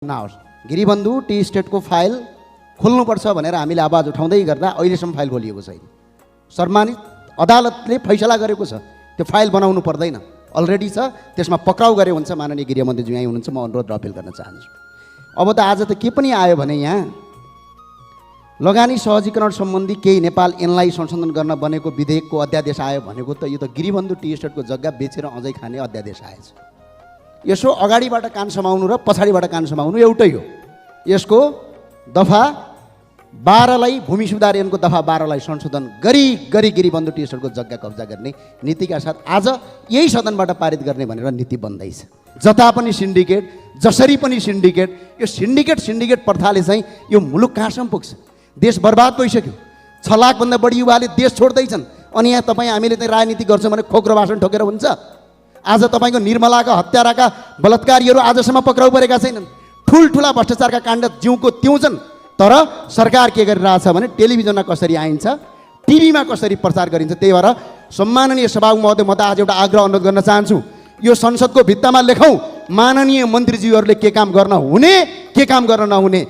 नहोस्। गिरिबन्धु टी स्टेटको फाइल खोल्नुपर्छ भनेर हामीले आवाज उठाउँदै गर्दा अहिलेसम्म फाइल खोलिएको छैन। सम्मानित अदालतले फैसला गरेको छ त्यो फाइल बनाउनु पर्दैन, अलरेडी छ, त्यसमा पक्राउ गरे हुन्छ। माननीय गृहमन्त्रीज्यू यहीँ हुनुहुन्छ, म अनुरोध र अपिल गर्न चाहन्छु। अब त आज त के पनि आयो भने यहाँ लगानी सहजीकरण सम्बन्धी केही नेपाल ऐनलाई संशोधन गर्न बनेको विधेयकको अध्यादेश आयो भनेको त यो त गिरिबन्धु टी स्टेटको जग्गा बेचेर अझै खाने अध्यादेश आएछ। यसो अगाडिबाट कान समाउनु र पछाडिबाट कान समाउनु एउटै हो। यसको दफा 12लाई भूमि सुधार ऐनको दफा 12लाई संशोधन गरी गिरिबन्धु टी स्टेटको जग्गा कब्जा गर्ने नीतिका साथ आज यही सदनबाट पारित गर्ने भनेर नीति बन्दैछ। जता पनि सिन्डिकेट, जसरी पनि सिन्डिकेट, यो सिन्डिकेट प्रथाले चाहिँ यो मुलुक कहाँसम्म पुग्छ? देश बर्बाद भइसक्यो। 6 लाखभन्दा बढी युवाले देश छोड्दैछन् अनि यहाँ तपाईँ हामीले चाहिँ राजनीति गर्छौँ भने खोक्रो भाषण ठोकेर हुन्छ? आज तपाईँको निर्मलाका हत्याराका बलात्कारीहरू आजसम्म पक्राउ परेका छैनन्। ठुल्ठुला भ्रष्टाचारका काण्ड जिउको त्यौँ छन्। तर सरकार के गरिरहेछ भने टेलिभिजनमा कसरी आइन्छ, टिभीमा कसरी प्रचार गरिन्छ। त्यही भएर सम्माननीय सभामुख महोदय, म त आज एउटा आग्रह अनुरोध गर्न चाहन्छु, यो संसदको भित्तामा लेखौँ माननीय मन्त्रीज्यूहरूले के काम गर्न हुने, के काम गर्न नहुने।